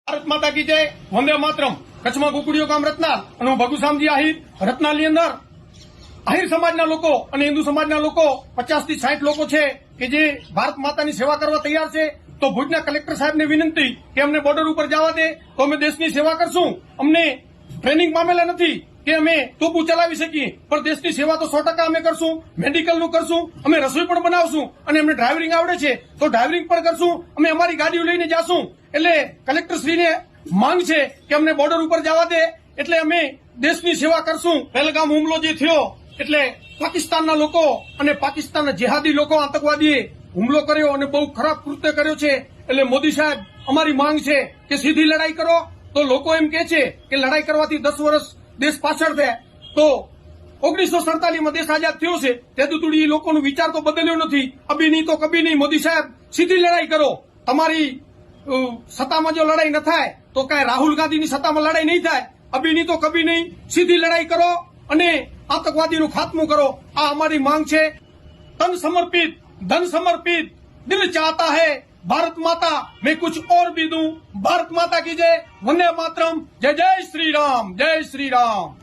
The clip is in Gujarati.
ભારત માતા કી જય, વંદે માતરમ. કચ્છમાં કુકડીઓ ગામ રત્નાલ અને હું ભગુસામજી આહિર. રત્નાલની અંદર આહિર સમાજના લોકો અને હિન્દુ સમાજના લોકો 50 થી 60 લોકો છે કે જે ભારત માતાની સેવા કરવા તૈયાર છે. તો ભુજના કલેક્ટર સાહેબને વિનંતી કે અમને બોર્ડર ઉપર જવા દે તો અમે દેશની સેવા કરશું. અમને ટ્રેનિંગ પામેલા નથી કે અમે તોપું ચલાવી શકીએ, પણ દેશની સેવા તો 100% અમે કરશું. મેડિકલનું કરશું, અમે રસોઈ પણ બનાવશું અને અમને ડ્રાઇવિંગ આવડે છે તો ડ્રાઇવિંગ પણ કરશું. અમે અમારી ગાડીઓ લઈને જાશું. એટલે કલેક્ટરશ્રીને માંગ છે કે અમને બોર્ડર ઉપર જવા દે, એટલે અમે દેશની સેવા કરશું. પહેલગામ હુમલો જે થયો એટલે પાકિસ્તાનના લોકો અને પાકિસ્તાનના જેહાદી લોકો આતંકવાદીએ હુમલો કર્યો અને બહુ ખરાબ કૃત્ય કર્યો છે. એટલે મોદી સાહેબ, અમારી માંગ છે કે સીધી લડાઈ કરો. તો લોકો એમ કે છે કે લડાઈ કરવાથી 10 વર્ષ દેશ પાછળ થાય. તો 1947માં દેશ આઝાદ થયો છે તે સુધી લોકોનો વિચાર તો બદલ્યો નથી. અભી નહીં તો કભી નહીં. મોદી સાહેબ, સીધી લડાઈ કરો. તમારી સત્તામાં જો લડાઈ ન થાય તો કાંઈ રાહુલ ગાંધીની સત્તામાં લડાઈ નહીં થાય. અભી નહીં તો કભી નહીં. સીધી લડાઈ કરો અને આતંકવાદીનું ખાત્મું કરો. આ અમારી માંગ છે. તન સમર્પિત, ધન સમર્પિત, દિલ ચાહતા है भारत माता मैं कुछ और भी दूं. भारत माता की जय, वंदे मातरम. जय जय श्री राम, जय श्री राम.